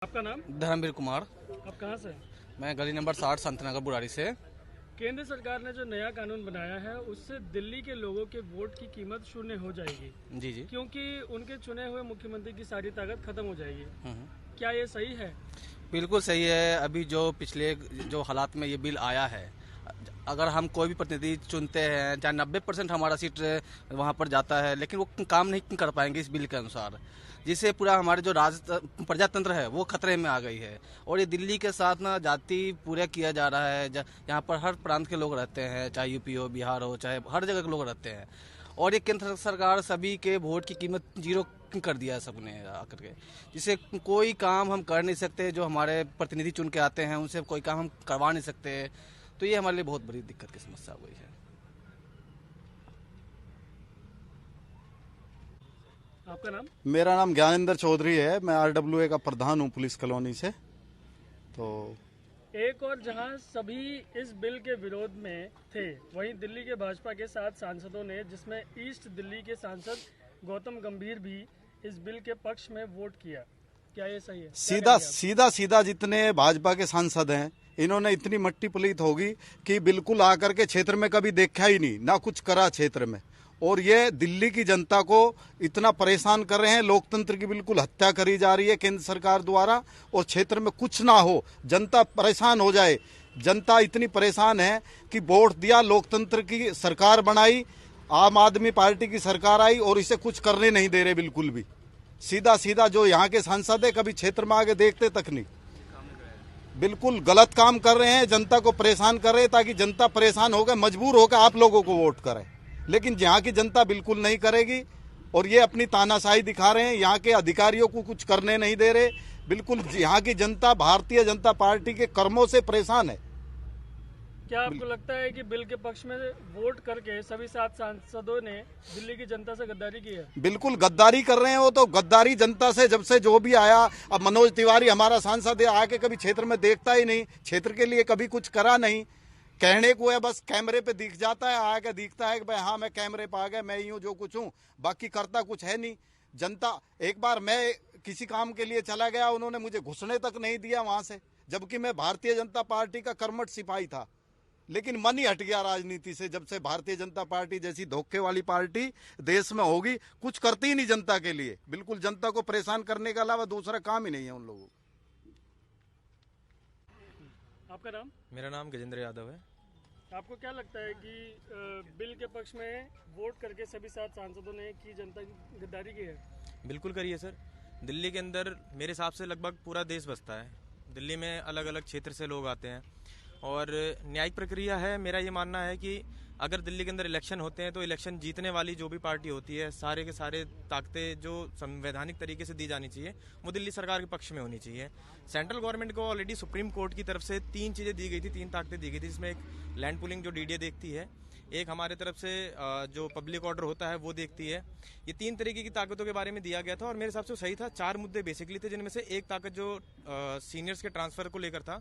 आपका नाम? धर्मवीर कुमार। आप कहाँ से? मैं गली नंबर 60 संतनगर बुराड़ी से। केंद्र सरकार ने जो नया कानून बनाया है उससे दिल्ली के लोगों के वोट की कीमत शून्य हो जाएगी। जी जी। क्योंकि उनके चुने हुए मुख्यमंत्री की सारी ताकत खत्म हो जाएगी। क्या ये सही है? बिल्कुल सही है। अभी जो पिछले जो हालात में ये बिल आया है, अगर हम कोई भी प्रतिनिधि चुनते हैं, चाहे 90% हमारा सीट वहाँ पर जाता है, लेकिन वो काम नहीं कर पाएंगे इस बिल के अनुसार, जिससे पूरा हमारे जो प्रजातंत्र है वो खतरे में आ गई है। और ये दिल्ली के साथ ना जाति पूरा किया जा रहा है। यहाँ पर हर प्रांत के लोग रहते हैं, चाहे यूपी हो, बिहार हो, चाहे हर जगह के लोग रहते हैं। और ये केंद्र सरकार सभी के वोट की कीमत जीरो कर दिया है सबने आकर के, जिससे कोई काम हम कर नहीं सकते। जो हमारे प्रतिनिधि चुन के आते हैं उनसे कोई काम हम करवा नहीं सकते। तो ये हमारे लिए बहुत बड़ी दिक्कत की समस्या हो गई है। आपका नाम? मेरा नाम ज्ञानेंद्र चौधरी है। मैं RWA का प्रधान हूँ पुलिस कॉलोनी से। तो एक और जहां सभी इस बिल के विरोध में थे, वहीं दिल्ली के भाजपा के 7 सांसदों ने, जिसमें ईस्ट दिल्ली के सांसद गौतम गंभीर भी इस बिल के पक्ष में वोट किया। क्या ये सही है? सीधा जितने भाजपा के सांसद हैं, इन्होंने इतनी मट्टी पलीत होगी कि बिल्कुल आकर के क्षेत्र में कभी देखा ही नहीं, ना कुछ करा क्षेत्र में। और ये दिल्ली की जनता को इतना परेशान कर रहे हैं। लोकतंत्र की बिल्कुल हत्या करी जा रही है केंद्र सरकार द्वारा, और क्षेत्र में कुछ ना हो, जनता परेशान हो जाए। जनता इतनी परेशान है कि वोट दिया, लोकतंत्र की सरकार बनाई, आम आदमी पार्टी की सरकार आई, और इसे कुछ करने नहीं दे रहे बिल्कुल भी। सीधा जो यहाँ के सांसद है, कभी क्षेत्र में आगे देखते तक नहीं। बिल्कुल गलत काम कर रहे हैं, जनता को परेशान कर रहे हैं, ताकि जनता परेशान होकर मजबूर होकर आप लोगों को वोट करे। लेकिन यहाँ की जनता बिल्कुल नहीं करेगी, और ये अपनी तानाशाही दिखा रहे हैं। यहाँ के अधिकारियों को कुछ करने नहीं दे रहे। बिल्कुल यहाँ की जनता भारतीय जनता पार्टी के कर्मों से परेशान है। क्या आपको लगता है कि बिल के पक्ष में वोट करके सभी 7 सांसदों ने दिल्ली की जनता से गद्दारी की है? बिल्कुल गद्दारी कर रहे हैं वो तो। गद्दारी जनता से जब से जो भी आया, अब मनोज तिवारी हमारा सांसद है, आके कभी क्षेत्र में देखता ही नहीं, क्षेत्र के लिए कभी कुछ करा नहीं। कहने को है, बस कैमरे पे दिख जाता है, आके दिखता है कि भाई हाँ मैं कैमरे पे आ गया, मैं ही हूँ जो कुछ हूँ, बाकी करता कुछ है नहीं। जनता, एक बार मैं किसी काम के लिए चला गया, उन्होंने मुझे घुसने तक नहीं दिया वहां से, जबकि मैं भारतीय जनता पार्टी का कर्मठ सिपाही था। लेकिन मन ही हट गया राजनीति से। जब से भारतीय जनता पार्टी जैसी धोखे वाली पार्टी देश में होगी, कुछ करती ही नहीं जनता के लिए। बिल्कुल जनता को परेशान करने के अलावा दूसरा काम ही नहीं है उन लोगों को। आपका नाम? मेरा नाम गजेंद्र यादव है। आपको क्या लगता है कि बिल के पक्ष में वोट करके सभी 7 सांसदों ने की जनता की गद्दारी की है? बिल्कुल करी है सर। दिल्ली के अंदर मेरे हिसाब से लगभग पूरा देश बसता है। दिल्ली में अलग अलग क्षेत्र से लोग आते हैं, और न्यायिक प्रक्रिया है। मेरा ये मानना है कि अगर दिल्ली के अंदर इलेक्शन होते हैं तो इलेक्शन जीतने वाली जो भी पार्टी होती है, सारे के सारे ताकतें जो संवैधानिक तरीके से दी जानी चाहिए वो दिल्ली सरकार के पक्ष में होनी चाहिए। सेंट्रल गवर्नमेंट को ऑलरेडी सुप्रीम कोर्ट की तरफ से 3 चीज़ें दी गई थी, 3 ताकतें दी गई थी, जिसमें एक लैंड पुलिंग जो DDA देखती है, एक हमारे तरफ से जो पब्लिक ऑर्डर होता है वो देखती है। ये 3 तरीके की ताकतों के बारे में दिया गया था, और मेरे हिसाब से सही था। 4 मुद्दे बेसिकली थे, जिनमें से एक ताकत जो सीनियर्स के ट्रांसफर को लेकर था,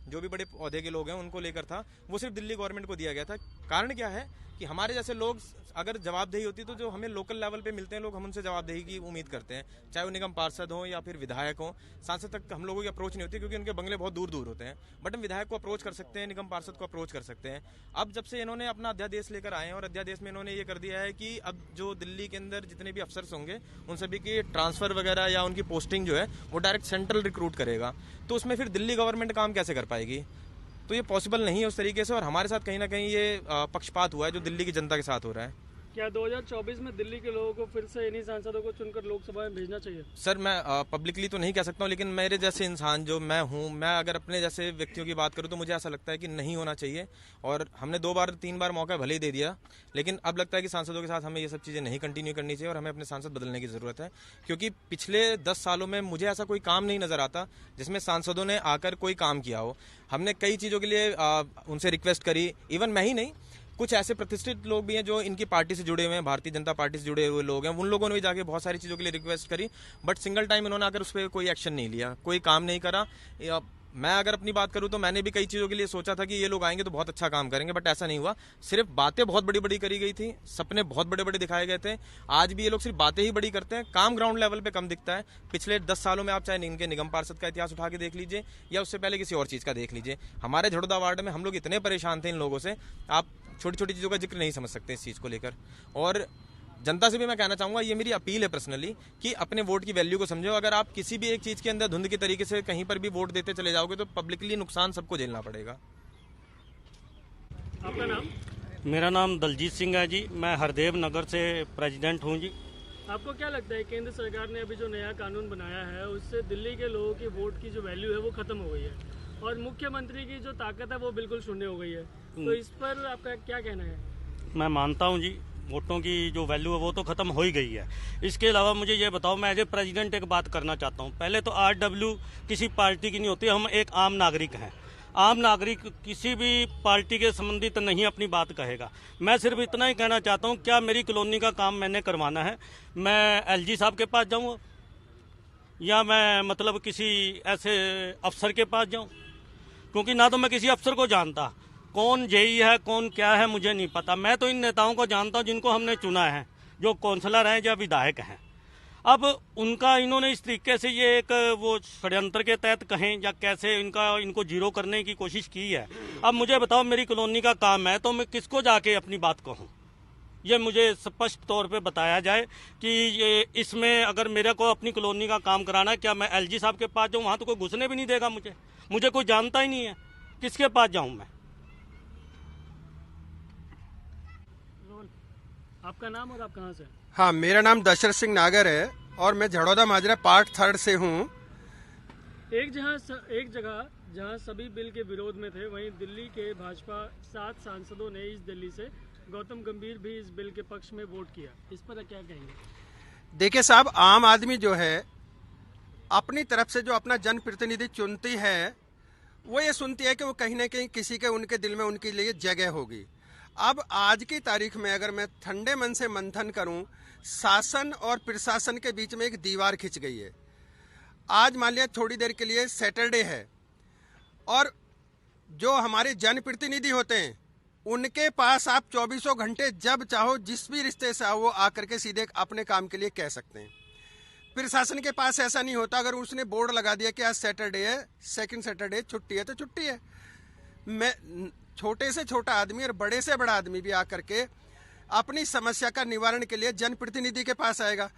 जो भी बड़े पौधे के लोग हैं उनको लेकर था, वो सिर्फ दिल्ली गवर्नमेंट को दिया गया था। कारण क्या है कि हमारे जैसे लोग अगर जवाबदेही होती तो जो हमें लोकल लेवल पे मिलते हैं लोग, हम उनसे जवाबदेही की उम्मीद करते हैं, चाहे वो निगम पार्षद हो या फिर विधायक हो। सांसद तक हम लोगों की अप्रोच नहीं होती क्योंकि उनके बंगले बहुत दूर दूर होते हैं, बट हम विधायक को अप्रोच कर सकते हैं, निगम पार्षद को अप्रोच कर सकते हैं। अब जब से इन्होंने अपना अध्यादेश लेकर आए हैं, और अध्यादेश में इन्होंने ये कर दिया है कि अब जो दिल्ली के अंदर जितने भी अफसर्स होंगे उन सभी की ट्रांसफर वगैरह या उनकी पोस्टिंग जो है वो डायरेक्ट सेंट्रल रिक्रूट करेगा, तो उसमें फिर दिल्ली गवर्नमेंट काम कैसे कर पाएगी? तो ये पॉसिबल नहीं है उस तरीके से, और हमारे साथ कहीं ना कहीं ये पक्षपात हुआ है जो दिल्ली की जनता के साथ हो रहा है। क्या 2024 में दिल्ली के लोगों को फिर से इन्हीं सांसदों को चुनकर लोकसभा में भेजना चाहिए? सर मैं पब्लिकली तो नहीं कह सकता हूँ, लेकिन मेरे जैसे इंसान जो मैं हूँ, मैं अगर अपने जैसे व्यक्तियों की बात करूँ तो मुझे ऐसा लगता है कि नहीं होना चाहिए। और हमने 2 बार 3 बार मौका भले ही दे दिया, लेकिन अब लगता है कि सांसदों के साथ हमें ये सब चीज़ें नहीं कंटिन्यू करनी चाहिए, और हमें अपने सांसद बदलने की ज़रूरत है। क्योंकि पिछले 10 सालों में मुझे ऐसा कोई काम नहीं नज़र आता जिसमें सांसदों ने आकर कोई काम किया हो। हमने कई चीज़ों के लिए उनसे रिक्वेस्ट करी, इवन मैं ही नहीं, कुछ ऐसे प्रतिष्ठित लोग भी हैं जो इनकी पार्टी से जुड़े हुए हैं, भारतीय जनता पार्टी से जुड़े हुए लोग हैं, उन लोगों ने भी जाके बहुत सारी चीज़ों के लिए रिक्वेस्ट करी, बट सिंगल टाइम इन्होंने आकर उस पर कोई एक्शन नहीं लिया, कोई काम नहीं करा। मैं अगर अपनी बात करूं तो मैंने भी कई चीज़ों के लिए सोचा था कि ये लोग आएंगे तो बहुत अच्छा काम करेंगे, बट ऐसा नहीं हुआ। सिर्फ बातें बहुत बड़ी बड़ी करी गई थी, सपने बहुत बड़े बड़े दिखाए गए थे। आज भी ये लोग सिर्फ बातें ही बड़ी करते हैं, काम ग्राउंड लेवल पे कम दिखता है। पिछले 10 सालों में आप चाहे इनके निगम पार्षद का इतिहास उठा के देख लीजिए या उससे पहले किसी और चीज़ का देख लीजिए। हमारे झड़ोदा वार्ड में हम लोग इतने परेशान थे इन लोगों से, आप छोटी छोटी चीज़ों का जिक्र नहीं समझ सकते इस चीज़ को लेकर। और जनता से भी मैं कहना चाहूंगा, ये मेरी अपील है पर्सनली, कि अपने वोट की वैल्यू को समझो। अगर आप किसी भी एक चीज के अंदर धुंध की तरीके से कहीं पर भी वोट देते चले जाओगे तो पब्लिकली नुकसान सबको झेलना पड़ेगा। आपका नाम? मेरा नाम दलजीत सिंह है जी, मैं हरदेव नगर से प्रेसिडेंट हूँ जी। आपको क्या लगता है केंद्र सरकार ने अभी जो नया कानून बनाया है उससे दिल्ली के लोगों की वोट की जो वैल्यू है वो खत्म हो गई है और मुख्यमंत्री की जो ताकत है वो बिल्कुल शून्य हो गई है, तो इस पर आपका क्या कहना है? मैं मानता हूँ जी, वोटों की जो वैल्यू है वो तो ख़त्म हो ही गई है। इसके अलावा मुझे ये बताओ, मैं एज ए प्रेसिडेंट एक बात करना चाहता हूँ। पहले तो RW किसी पार्टी की नहीं होती, हम एक आम नागरिक हैं। आम नागरिक किसी भी पार्टी के संबंधित नहीं अपनी बात कहेगा। मैं सिर्फ इतना ही कहना चाहता हूँ, क्या मेरी कॉलोनी का काम मैंने करवाना है, मैं LG साहब के पास जाऊँ या मैं मतलब किसी ऐसे अफसर के पास जाऊँ? क्योंकि ना तो मैं किसी अफसर को जानता, कौन जेई है कौन क्या है मुझे नहीं पता। मैं तो इन नेताओं को जानता हूं जिनको हमने चुना है, जो काउंसलर हैं या विधायक हैं। अब उनका इन्होंने इस तरीके से ये एक वो षड्यंत्र के तहत कहें या कैसे इनको जीरो करने की कोशिश की है। अब मुझे बताओ, मेरी कॉलोनी का काम है तो मैं किसको जाके अपनी बात कहूँ? ये मुझे स्पष्ट तौर पे बताया जाए कि ये इसमें अगर मेरे को अपनी कॉलोनी का काम कराना है, क्या मैं LG साहब के पास जाऊँ? वहाँ तो कोई घुसने भी नहीं देगा मुझे कोई जानता ही नहीं है, किसके पास जाऊँ मैं? आपका नाम और आप कहाँ से? हाँ, मेरा नाम दशरथ सिंह नागर है और मैं झड़ौदा माजरा पार्ट 3 से हूँ। एक जगह जहाँ सभी बिल के विरोध में थे, वहीं दिल्ली के भाजपा 7 सांसदों ने इस दिल्ली से गौतम गंभीर भी इस बिल के पक्ष में वोट किया। इस पर क्या कहेंगे? देखिए साहब, आम आदमी जो है अपनी तरफ से जो अपना जनप्रतिनिधि चुनती है वो ये सुनती है कि वो कहीं ना कहीं किसी के उनके दिल में उनके लिए जगह होगी। अब आज की तारीख में अगर मैं ठंडे मन से मंथन करूं, शासन और प्रशासन के बीच में एक दीवार खिंच गई है। आज मान लिया थोड़ी देर के लिए सैटरडे है और जो हमारे जनप्रतिनिधि होते हैं उनके पास आप 24 घंटे जब चाहो जिस भी रिश्ते से आओ वो आकर के सीधे अपने काम के लिए कह सकते हैं। प्रशासन के पास ऐसा नहीं होता। अगर उसने बोर्ड लगा दिया कि आज सैटरडे है, सेकंड सैटरडे छुट्टी है तो छुट्टी है। मैं छोटे से छोटा आदमी और बड़े से बड़ा आदमी भी आकर के अपनी समस्या का निवारण के लिए जनप्रतिनिधि के पास आएगा।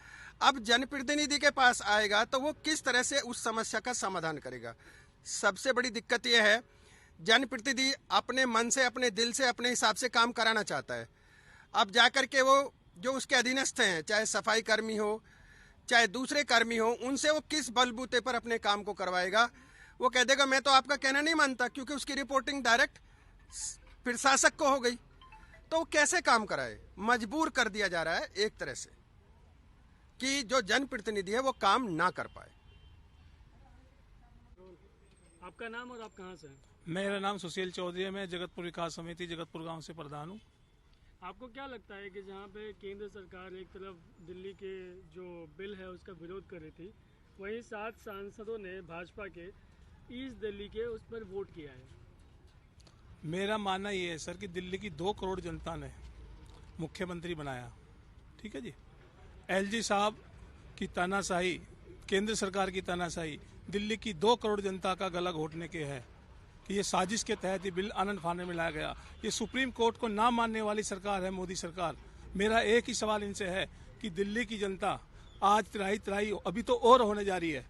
अब जनप्रतिनिधि के पास आएगा तो वो किस तरह से उस समस्या का समाधान करेगा? सबसे बड़ी दिक्कत यह है, जनप्रतिनिधि अपने मन से अपने दिल से अपने हिसाब से काम कराना चाहता है। अब जाकर के वो जो उसके अधीनस्थ हैं, चाहे सफाई कर्मी हो चाहे दूसरे कर्मी हो, उनसे वो किस बलबूते पर अपने काम को करवाएगा? वो कह देगा मैं तो आपका कहना नहीं मानता, क्योंकि उसकी रिपोर्टिंग डायरेक्ट प्रशासक को हो गई। तो वो कैसे काम कराए? मजबूर कर दिया जा रहा है एक तरह से कि जो जनप्रतिनिधि है वो काम ना कर पाए। आपका नाम और आप कहाँ से? मेरा नाम सुशील चौधरी है, मैं जगतपुर विकास समिति जगतपुर गांव से प्रधान हूँ। आपको क्या लगता है कि जहाँ पे केंद्र सरकार एक तरफ दिल्ली के जो बिल है उसका विरोध कर रही थी, वहीं 7 सांसदों ने भाजपा के ईस्ट दिल्ली के उस पर वोट किया है? मेरा मानना ये है सर कि दिल्ली की 2 करोड़ जनता ने मुख्यमंत्री बनाया, ठीक है जी। LG साहब की तानाशाही, केंद्र सरकार की तानाशाही दिल्ली की 2 करोड़ जनता का गला घोटने के है कि ये साजिश के तहत ये बिल आनंद फाने में लाया गया। ये सुप्रीम कोर्ट को ना मानने वाली सरकार है मोदी सरकार। मेरा एक ही सवाल इनसे है कि दिल्ली की जनता आज त्राही अभी तो और होने जा रही है।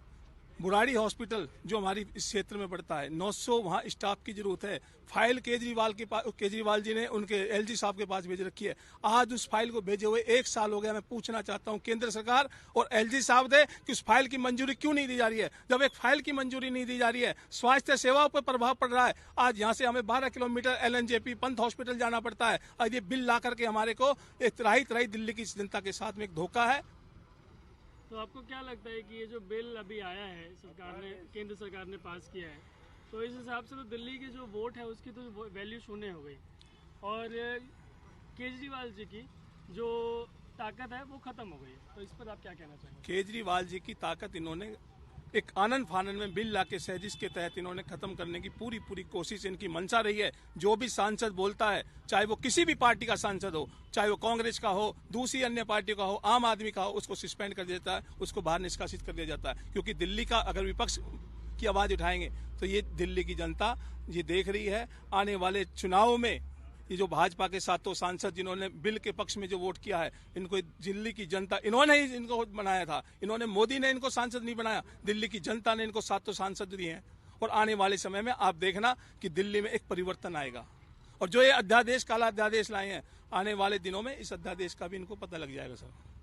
बुराड़ी हॉस्पिटल जो हमारी इस क्षेत्र में पड़ता है, 900 वहाँ स्टाफ की जरूरत है। फाइल केजरीवाल जी ने उनके LG साहब के पास भेज रखी है। आज उस फाइल को भेजे हुए 1 साल हो गया। मैं पूछना चाहता हूँ केंद्र सरकार और LG साहब दे कि उस फाइल की मंजूरी क्यों नहीं दी जा रही है? जब एक फाइल की मंजूरी नहीं दी जा रही है, स्वास्थ्य सेवाओं पर प्रभाव पड़ रहा है। आज यहाँ से हमें 12 किलोमीटर LNJP पंत हॉस्पिटल जाना पड़ता है। आज ये बिल ला करके हमारे को एक त्राही दिल्ली की जनता के साथ में एक धोखा है। तो आपको क्या लगता है कि ये जो बिल अभी आया है केंद्र सरकार ने पास किया है, तो इस हिसाब से तो दिल्ली की जो वोट है उसकी तो वैल्यू शून्य हो गई और केजरीवाल जी की जो ताकत है वो खत्म हो गई। तो इस पर आप क्या कहना चाहेंगे? केजरीवाल जी की ताकत इन्होंने एक आनंद फानन में बिल लाके साजिश के तहत इन्होंने खत्म करने की पूरी कोशिश इनकी मंशा रही है। जो भी सांसद बोलता है, चाहे वो किसी भी पार्टी का सांसद हो, चाहे वो कांग्रेस का हो, दूसरी अन्य पार्टी का हो, आम आदमी का हो, उसको सस्पेंड कर देता है, उसको बाहर निष्कासित कर दिया जाता है। क्योंकि दिल्ली का अगर विपक्ष की आवाज उठाएंगे तो ये दिल्ली की जनता ये देख रही है। आने वाले चुनाव में ये जो भाजपा के सातों सांसद जिन्होंने बिल के पक्ष में जो वोट किया है, इनको दिल्ली की जनता, इन्होंने ही इनको बनाया था। इन्होंने, मोदी ने इनको सांसद नहीं बनाया, दिल्ली की जनता ने इनको सातों सांसद दिए हैं। और आने वाले समय में आप देखना कि दिल्ली में एक परिवर्तन आएगा। और जो ये अध्यादेश, काला अध्यादेश लाए हैं, आने वाले दिनों में इस अध्यादेश का भी इनको पता लग जाएगा सर।